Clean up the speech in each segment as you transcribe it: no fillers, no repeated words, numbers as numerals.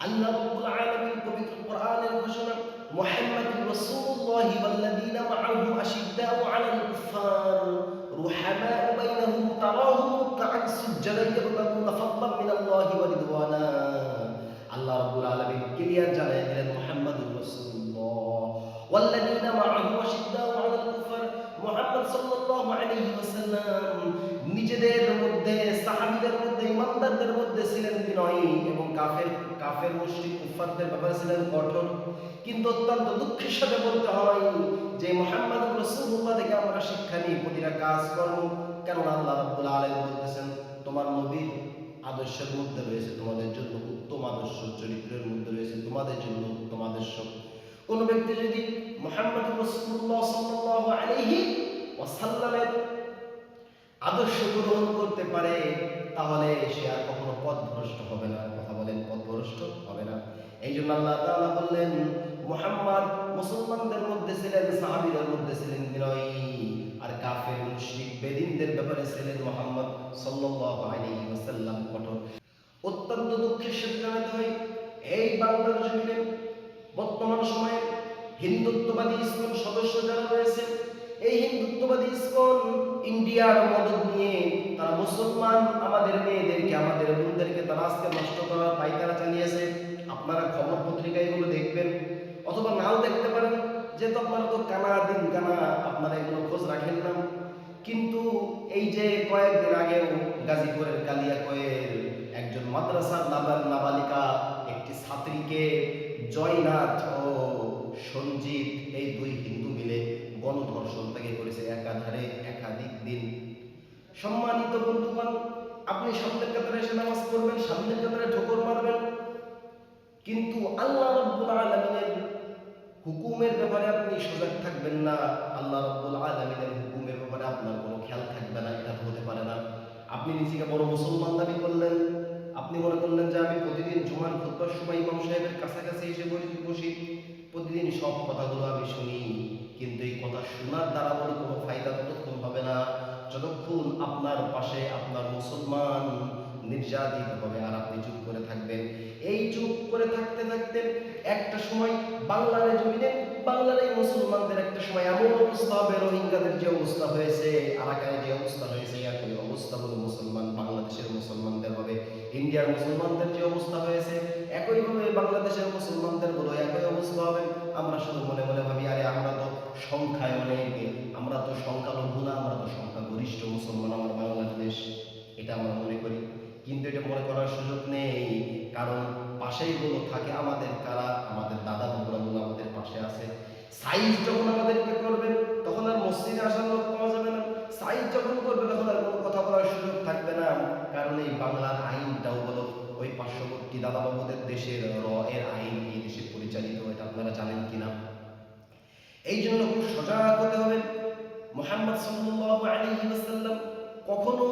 আল্লাহ রাব্বুল আলামিন পবিত্র কোরআনের ঘোষণা, মুহাম্মাদুর রাসূলুল্লাহি ওয়াল্লাযীনা মাআহু আশিদ্দাউ আলাল কুফফার রুহামাউ বাইনাহুম তারাহুম রুকআন সুজ্জাদান ইয়াবতাগুনা ফাদলান মিনাল্লাহি ওয়া রিদওয়ানা। আল্লাহ রাব্বুল আলামিন ক্লিয়ার জানায় দিলেন মুহাম্মাদুর রাসূলুল্লাহ ওয়াল্লাযীনা মাআহু আশিদ্দাউ আলাল কুফফার, মুহাম্মদ সাল্লাল্লাহু আলাইহি ওয়াসাল্লাম নিজেদের মধ্যে, সাহাবীদের মধ্যে, ইমানদারদের মধ্যে ছিলেন বিনয়ী এবং কাফের মুশরিক কুফফারদের ব্যাপারে ছিলেন কঠোর। কিন্তু অত্যন্ত দুঃখের সাথে বলতে হয় যে মুহাম্মদুর রাসূলুল্লাহ থেকে আমরা শিক্ষা নিই প্রতিটা কাজকর্ম। কেননা আল্লাহ রাব্বুল আলামিন বলতেছেন, তোমার নবীর আদর্শের মধ্যে রয়েছে তোমাদের জন্য উত্তম আদর্শ, চরিত্রের মধ্যে রয়েছে তোমাদের জন্য উত্তম আদর্শ। কোন ব্যক্তি যদি মুহাম্মদুর রাসূলুল্লাহ সাল্লাল্লাহু আলাইহি ওয়াসাল্লামের আদর্শ গ্রহণ করতে পারে, তাহলে সে আর কখনো পথভ্রষ্ট হবে না। কথা বলেন, পথভ্রষ্ট হবে না। এই জন্য আল্লাহ তাআলা বললেন, মুহাম্মদ মুসলমানদের মধ্যে ছিলেন, সাহাবীদের মধ্যে ছিলেন বিনয়ী, আর কাফের মুশরিক বেদিনদের ব্যাপারে ছিলেন মুহাম্মদ সাল্লাল্লাহু আলাইহি ওয়াসাল্লাম কঠোর। অত্যন্ত দুঃখের সাথে জানাতে হয়, এই বাংলার জমিনে বর্তমান সময়ে হিন্দুত্ববাদী ইসকন সদস্য যারা রয়েছে, এই হিন্দুত্ববাদী ইসকন ইন্ডিয়ার মদদ নিয়ে তারা মুসলমান আমাদের মেয়েদেরকে, আমাদের বোনদেরকে তারা আজকে নষ্ট করার পায়তারা চালিয়েছে। আপনারা খবর পত্রিকা এগুলো দেখবেন, অথবা নাও দেখতে পারেন, যেহেতু আপনারা তো কানা দিন কানা, আপনারা এগুলো খোঁজ রাখেন না। কিন্তু এই যে কয়েকদিন আগেও গাজীপুরের কালিয়াকৈর একজন মাদ্রাসার নাবালিকা একটি ছাত্রীকে জয়নাথ ও সঞ্জিত, এই দুই হিন্দু মিলে গণধর্ষণ তাকে করেছে একাধারে একাধিক দিন। সম্মানিত বন্ধুগণ, আপনি সামনের কাতারে এসে নামাজ পড়বেন, সামনের কাতারে ঠোকর মারবেন, কিন্তু আল্লাহ রাব্বুল আলামিনের হুকুমের ব্যাপারে আপনি সজাগ থাকবেন না, আল্লাহ রাব্বুল আলামিনের হুকুমের ব্যাপারে আপনার কোনো খেয়াল থাকবে না। এটা হতে পারে না। আপনি নিজেকে বড় মুসলমান দাবি করলেন, আপনি মনে করলেন যে আমি প্রতিদিন জুমার খুতবার সময় ইমাম সাহেবের কাছাকাছি এসে বসি, প্রতিদিন সব কথাগুলো আমি শুনি, কিন্তু এই কথা শোনার দ্বারা বলে কোনো ফায়দা ততক্ষণ হবে না যতক্ষণ আপনার পাশে আপনার মুসলমান নির্যাতিত হবে আর আপনি চুপ করে থাকবেন। এই চুপ করে থাকতে থাকতে একটা সময় বাংলার জমিনে, বাংলার এই মুসলমানদের একটা সময় এমন অবস্থা হবে, রোহিঙ্গাদের যে অবস্থা হয়েছে, আরাকানে যে অবস্থা হয়েছে, একই অবস্থা বলে মুসলমান বাংলাদেশের মুসলমানদের হবে। ইন্ডিয়ার মুসলমানদের যে অবস্থা হয়েছে, একইভাবে বাংলাদেশের মুসলমানদের বলো একই অবস্থা হবে। আমরা শুধু মনে মনে ভাবি, আরে আমরা তো সংখ্যায় অনেক, আমরা তো সংখ্যালঘু না, আমরা তো সংখ্যাগরিষ্ঠ মুসলমান আমার বাংলাদেশ, এটা আমরা মনে করি। কিন্তু এটা মনে করার সুযোগ নেই, কারণ পাশেই গুলো থাকে আমাদের কারা, আমাদের দাদা বাবুরা গুলো আমাদের পাশে আছে। সাইজ যখন আমাদেরকে করবে তখন আর মসজিদে আসার লোক পাওয়া যাবে না, সাইজ যখন করবে তখন আর কোনো কথা বলার সুযোগ থাকবে না। কারণ এই বাংলার আইনটাও হলো ওই পার্শ্ববর্তী দাদা বাবুদের দেশের এর আইন এই দেশে পরিচালিত, এটা আপনারা জানেন কিনা। এই জন্য খুব সজাগ হতে হবে। মুহাম্মদ সাল্লাল্লাহু আলাইহি ওয়াসাল্লাম কখনো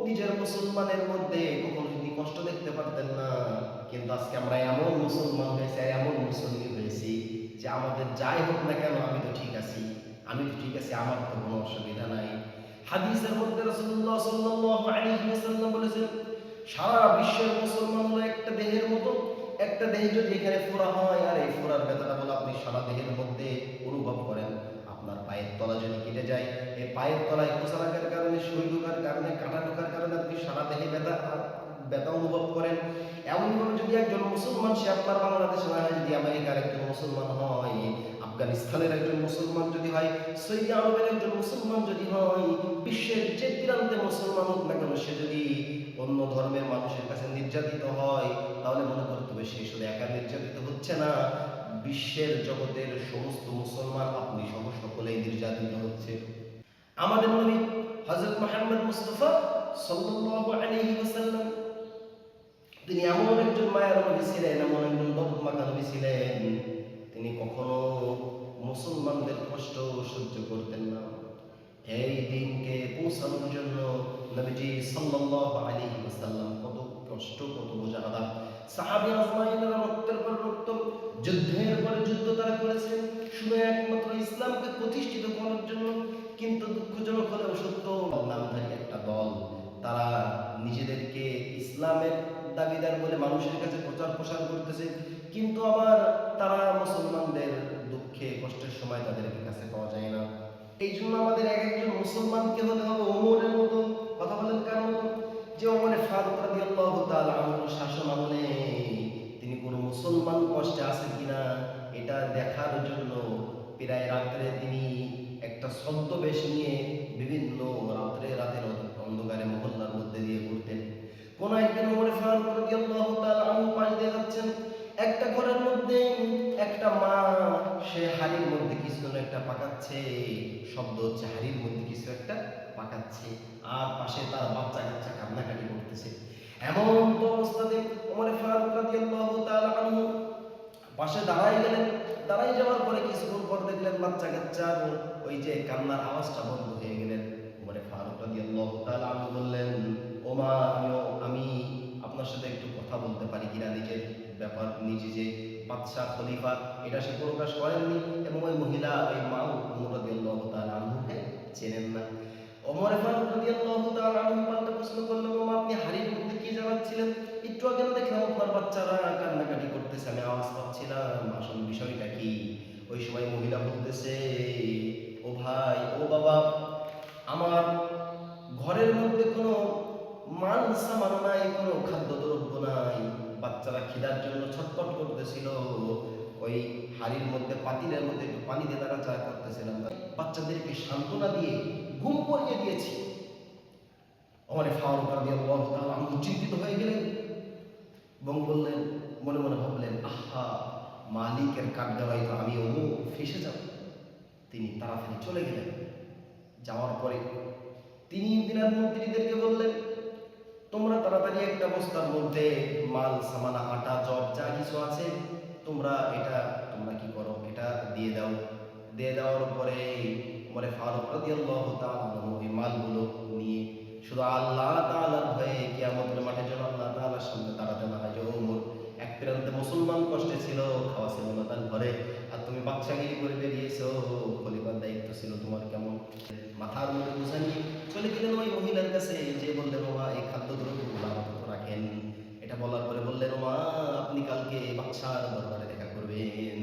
নিজের মুসলমানের মধ্যে কখনো তিনি কষ্ট দেখতে পারতেন না, কিন্তু আজকে আমরা এমন মুসলমান হয়েছি, এমন মুসলিম হয়েছি যে আমাদের যাই হোক না কেন আমি তো ঠিক আছি, আমি তো ঠিক আছি, আমার তো কোনো অসুবিধা নাই। হাদিসের মধ্যে রাসূলুল্লাহ সাল্লাল্লাহু আলাইহি ওয়াসাল্লাম বলেছেন, সারা বিশ্বের মুসলমান হলো একটা দেহের মতো। একটা দেহে যদি এখানে ফোড়া হয়, আর এই ফোড়ার ব্যথাটা বলে আপনি সারা দেহের মধ্যে অনুভব করেন। আপনার পায়ের তলা যদি কেটে যায়, এই পায়ের তলায় খোঁচা লাগার কারণে, সুই ঢোকার কারণে, কাঁটা ঢোকার কারণে আপনি সারা দেহে ব্যথা অনুভব করেন। এমনভাবে যদি একজন মুসলমান, সে আপনার বাংলাদেশে না হয়, যদি আমেরিকার একজন মুসলমান হয়, আফগানিস্তানের একজন মুসলমান যদি হয়, সৌদি আরবের একজন মুসলমান যদি হয়, বিশ্বের যে প্রান্তে মুসলমান হোক না কেন, সে যদি অন্য ধর্মের মানুষের কাছে নির্যাতিত হয়, তাহলে মনে করতে হবে সে শুধু একা নির্যাতিত হচ্ছে না, বিশ্বের জগতের সমস্ত মুসলমান আপনি সহ সকলেই নির্যাতিত হচ্ছে। আমাদের নবী হযরত মুহাম্মদ মুস্তাফা সাল্লাল্লাহু আলাইহি ওয়াসাল্লাম তিনি এমন একজন মায়ের নবী ছিলেন, এমন একজন দরদ মাখা নবী ছিলেন, তিনি কখনো মুসলমানদের কষ্ট সহ্য করতেন না। এই দিনকে পৌঁছানোর জন্য নবীজি সাল্লাল্লাহু আলাইহি ওয়াসাল্লাম কত কষ্ট, কত মুজাহাদা, সাহাবী আজমাইনরা রক্তের পর রক্ত, যুদ্ধের পর যুদ্ধ তারা করেছেন শুধু একমাত্র ইসলামকে প্রতিষ্ঠিত করার জন্য। কিন্তু দুঃখজনক হলেও সত্য, নামধারী একটা দল, তারা নিজেদেরকে ইসলামের দাবিদার বলে মানুষের কাছে প্রচার প্রসার করতেছে, কিন্তু আবার তারা মুসলমানদের দুঃখে কষ্টের সময় তাদের কাছে পাওয়া যায় না। এই জন্য আমাদের এক একজন মুসলমানকে হতে হবে ওমরের মতো। কথা বলেন কার মতো? যে ওমরে ফারুক রাদিয়াল্লাহু তাআলা আনহু শাসন আমলে তিনি কোনো মুসলমান কষ্টে আছে কিনা এটা দেখার জন্য প্রায় রাত্রে তিনি একটা ছদ্মবেশ নিয়ে বিভিন্ন রাতের অন্ধকারে মহল্লার মধ্যে দিয়ে ঘুরতেন। কোন একদিন ওমরে ফারুক রাদিয়াল্লাহু তাআলা আনহু পাশ দিয়ে যাচ্ছেন, একটা ঘরের মধ্যে একটা মা সে হাড়ির মধ্যে কিছু একটা পাকাচ্ছে, শব্দ হচ্ছে হাড়ির মধ্যে কিছু একটা পাকাচ্ছে, আর পাশে তার বাচ্চা কাচ্চা কান্নাকাটি করতেছে। এমন তো অবস্থাতে ওমরে ফারুক রাদিয়াল্লাহু তাআলা আনহু পাশে দাঁড়াই গেলেন। দাঁড়াই যাওয়ার পরে কিছুক্ষণ পর দেখলেন বাচ্চা কাচ্চার ওই যে কান্নার আওয়াজটা বন্ধ হয়ে গেলেন। ওমরে ফারুক রাদিয়াল্লাহু তাআলা আনহু বললেন, ও মা, আমি আপনার সাথে একটু কথা বলতে পারি কিনা? নিজের ব্যাপার, নিজে যে বাদশা খলিফা এটা সে প্রকাশ করেননি, এবং ওই মহিলা ওই মা ওমর রাদিয়াল্লাহু তাআলা আনহুকে চেনেন না। ওমর ফারুক রাদিয়াল্লাহু তাআলা আনহু পাল্টা প্রশ্ন করলেন, ও মা, আপনি হাড়ির মধ্যে কি জ্বালাচ্ছিলেন? একটু আগে না দেখলাম আপনার বাচ্চারা কান্নাকাটি করতেছে, আমি আওয়াজ পাচ্ছিলাম, আসল বিষয়টা কি? ওই সময় মহিলা বলতেছে, ও ভাই, ও বাবা, আমার ঘরের মধ্যে কোনো মান সামান নাই, কোনো খাদ্যদ্রব্য নাই, বাচ্চারা খিদার জন্য ছটফট করতেছিল, ওই হাড়ির মধ্যে পাতিলের মধ্যে একটু পানি দিয়ে নাড়াচাড়া করতেছিলাম, বাচ্চাদেরকে সান্ত্বনা দিয়ে ঘুম পড়িয়ে দিয়েছি। ওমর ফারুক রাদিয়াল্লাহু তাআলা আনহু চিন্তিত হয়ে গেলেন এবং বললেন, মনে মনে ভাবলেন, আহা, মালিকের কাঠগড়ায় তো আমি ফেসে যাব। তিনি তাড়াতাড়ি চলে গেলেন। যাওয়ার পরে তিনি তিনার মন্ত্রীদেরকে বললেন, তোমরা তাড়াতাড়ি একটা বস্তার মধ্যে মাল সামানা, আটা, জব যা কিছু আছে, তোমরা কি করো, এটা দিয়ে দাও। দিয়ে দেওয়ার পরে ওমর ফারুক রাদিয়াল্লাহু তাআলা ওই মালগুলো নিয়ে শুধু আল্লাহ তাআলার ভয়ে কিয়ামতের মাঠে যেন আল্লাহ তাআলার সামনে দাঁড়াতে না হয়। যে ওমর এক প্রান্তে মুসলমান কষ্টে ছিল, খাওয়া ছিল না তার ঘরে, আর তুমি বাদশাগিরি করে বেরিয়েছো, খলিফার দায়িত্ব ছিল তোমার, কেমন মাথার মধ্যে বোঝা নিয়ে চলে গেলেন ওই মহিলার কাছে, যে বললেন, ও মা, এই খাদ্যদ্রব্যগুলো আপাতত রাখেন। এটা বলার পরে বললেন, ও মা, আপনি কালকে বাদশার দরবারে দেখা করবেন।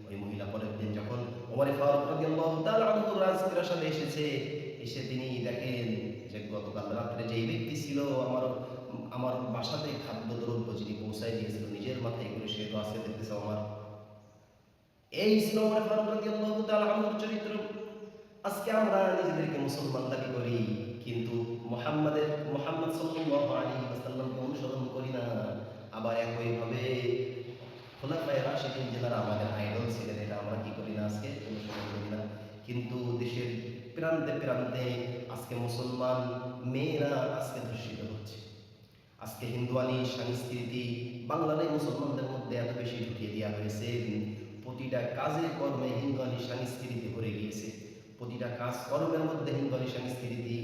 ওই মহিলা পরের দিন যখন ওমর ফারুক রাদিয়াল্লাহু তাআলা আনহু রাজপ্রাসাদে এসে তিনি দেখেন যে গতকাল রাত্রে যেই ব্যক্তি ছিল আমার বাসাতে খাদ্যদ্রব্য যিনি পৌঁছায় দিয়েছিল নিজের মাথায় করে, সে তো আছে, দেখতেছে আমার। এই ছিল ওমর ফারুক রাদিয়াল্লাহু তাআলা আনহুর চরিত্র। আজকে আমরা নিজেদেরকে মুসলমান দাবি করি, কিন্তু মুহাম্মদ সাল্লাল্লাহু আলাইহি ওয়াসাল্লামকে অনুসরণ করি না। আবার একইভাবে খোলাফায়ে রাশিদিন যারা আমাদের আইডল ছিলেন, এটা আমরা কি করি না, আজকে অনুসরণ করি না। কিন্তু দেশের প্রান্তে প্রান্তে আজকে মুসলমান মেয়েরা আজকে ধর্ষিত হচ্ছে। আজকে হিন্দুয়ানি সংস্কৃতি বাংলাদেশ মুসলমানদের মধ্যে এত বেশি ঢুকিয়ে দেওয়া হয়েছে, প্রতিটা কাজে কর্মে হিন্দুয়ানি সংস্কৃতি ভরে গিয়েছে। প্রতিটা কাজ কর্মের মধ্যে হিন্দুয়ানি সংস্কৃতি।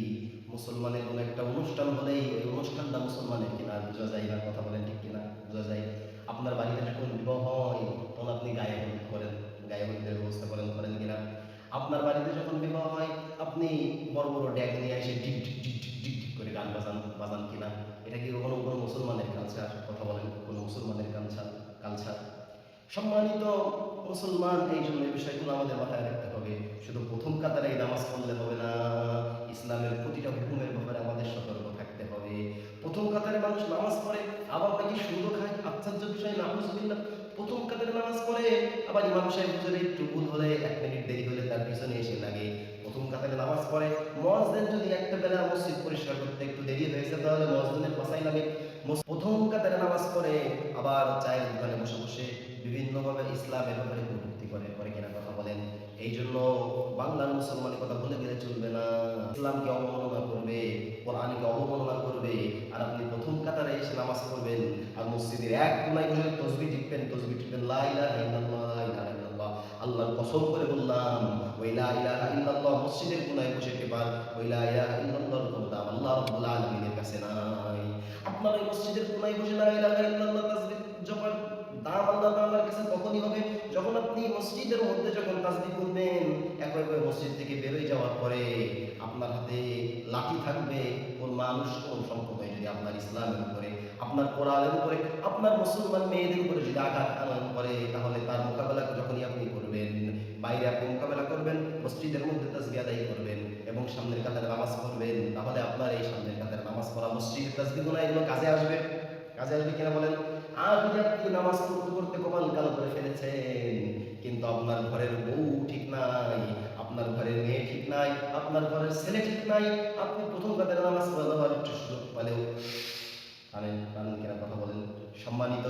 মুসলমানের কোনো একটা অনুষ্ঠান হলেই ওই অনুষ্ঠানটা মুসলমানের কিনা বোঝা যায় না। কথা বলেন ঠিক কিনা? বোঝা যায়। আপনার বাড়িতে যখন বিবাহ হয় তখন আপনি গায়ে হলুদ করেন, গায়ে হলুদের ব্যবস্থা করেন কিনা? আপনার বাড়িতে যখন বিবাহ হয় আপনি বড় বড় ড্যাগ নিয়ে এসে ডিক ডিক ডিক ডিক ডিক ডিক করে গান বাজান কিনা? এটা কি কোনো মুসলমানের কালচার? কথা বলেন, কোনো মুসলমানের কালচার? সম্মানিত মুসলমান, এই জন্য এই বিষয়গুলো আমাদের মাথায় রাখতে হবে। শুধু প্রথম কাতারে নামাজ পড়লে হবে না, ইসলামের প্রতিটা হুকুমের ব্যাপারে আমাদের সতর্ক থাকতে হবে। প্রথম কাতারে মানুষ নামাজ পড়ে, আবার নাকি সুন্দর খায়, আশ্চর্য বিষয়, নাউজুবিল্লাহ। প্রথম কাতারে নামাজ পড়ে, আবার ইমাম সাহেব হুজুরে একটু ভুল হলে, 1 মিনিট দেরি হলে তার পিছনে এসে লাগে। প্রথম কাতারে নামাজ পড়ে, মুয়াজ্জিন যদি একটা বেলা মসজিদ পরিষ্কার করতে একটু দেরি হয়েছে তাহলে মুয়াজ্জিনের পাছায় লাগে। প্রথম কাতারে নামাজ পড়ে, আবার চায়ের দোকানে বসে বসে বিভিন্নভাবে ইসলামের ব্যাপারে কটূক্তি করে কিনা? কথা বলেন। এই জন্য বাংলার মুসলমানের কথা বলে গেলে চলবে না। ইসলামকে অবমাননা করবে, কোরআনকে অবমাননা করবে, আর আপনি প্রথম কাতারে এসে নামাজ পড়বেন আর মসজিদের এক কোনায় বসে তসবিহ টিপবেন, লা ইলাহা ইল্লাল্লাহ, লা ইলাহা ইল্লাল্লাহ। আল্লাহর কসম করে বললাম, ওই লা ইলাহা ইল্লাল্লাহ মসজিদের কোনায় বসে টেপার, ওই লা ইলাহা ইল্লাল্লাহর কোনো দাম আল্লাহ রাব্বুল আলামিনের কাছে নাই। আপনার এই মসজিদের কোনায় বসে লা ইলাহা ইল্লাল্লাহ তাসবিহ জপার দাম আল্লাহ তাআলার কাছে তখনই হবে যখন আপনি মসজিদের মধ্যে যখন তাসবিহ করবেন, একবার মসজিদ থেকে বের হয়ে যাওয়ার পরে আপনার হাতে লাঠি থাকবে, কোন মানুষ কোন সম্প্রদায় যদি আপনার ইসলামের উপরে আপনার কোরআনের উপরে, আপনার মুসলমান মেয়েদের উপরে যদি আঘাত আনয়ন করে, তাহলে তার মোকাবেলা যখনই আপনি করবেন, বাইরে আপনি মোকাবেলা করবেন, মসজিদের মধ্যে তাসবিহ আদায় করবেন এবং সামনের কাতারে নামাজ পড়বেন, তাহলে আপনার এই সামনের কাতারে নামাজ পড়া, মসজিদের তাসবিহ গুনাহ এগুলো কাজে আসবে। কাজে আসবে কিনা বলেন? আর যদি আপনি নামাজ পড়তে পড়তে কপাল কালো করে ফেলেছেন, কিন্তু আপনার ঘরের বউ ঠিক নাই, আপনার ঘরের মেয়ে ঠিক নাই, আপনার ঘরের ছেলে ঠিক নাই, আপনি প্রথম কাতারে নামাজ পড়া দেওয়ার একটু সুযোগ পেলেও পারেন কিনা কথা বলেন? সম্মানিত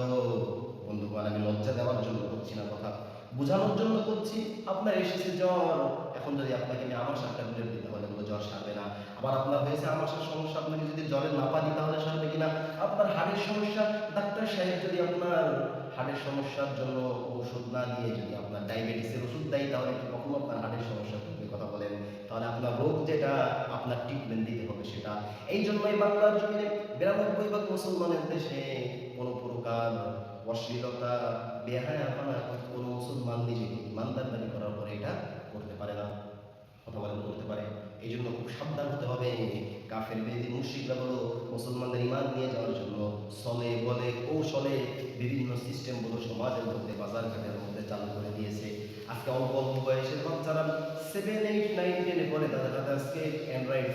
বন্ধুগণ, আমি লজ্জা দেওয়ার জন্য করছি না, কথা বোঝানোর জন্য করছি। আপনার এসেছে জ্বর, এখন যদি আপনাকে আমি আমাশার ট্যাবলেট দিতে হলে বলে জ্বর সারবে না। আবার আপনার হয়েছে আমাশার সমস্যা, আপনাকে যদি জ্বরের নাপা দিই তাহলে সারবে কিনা। আপনার হাড়ের সমস্যা, ডাক্তার সাহেব যদি আপনার হাড়ের সমস্যার জন্য ওষুধ না দিয়ে যদি আপনার ডায়াবেটিসের ওষুধ দেয়, তাহলে কি কখনো আপনার হাড়ের সমস্যা করবে? কথা বলেন। তাহলে আপনার রোগ যেটা, আপনার ট্রিটমেন্ট দিতে হবে সেটা। এই জন্যই বাংলার জমিনে 92 ভাগ মুসলমানের দেশে কোনো প্রকার অশ্লীলতা, বেহায়াপনা কোনো মুসলমান নিজেকে ইমানদার দাবি করার পরে এটা করতে পারে না। কথা বলেন, করতে পারে। এই জন্য খুব সাবধান হতে হবে। কাফের বেদি মুশরিকরা বলো মুসলমানদের ইমান নিয়ে যাওয়ার জন্য ছলে বলে কৌশলে বিভিন্ন সিস্টেমগুলো সমাজের মধ্যে, বাজার ঘাটের মধ্যে চালু করে দিয়েছে। আজকে অল্প অল্প বয়সের বাচ্চারা 7, 8, 9, 10-এ পড়ে, তাদের হাতে আজকে অ্যান্ড্রয়েড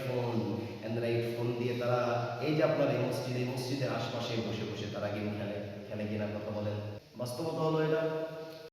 ফোন দিয়ে তারা এই যে আপনার এই মসজিদের আশপাশে বসে বসে তারা গেম খেলে। খেলে কিনা কথা বলেন? বাস্তবতা হলো এটা।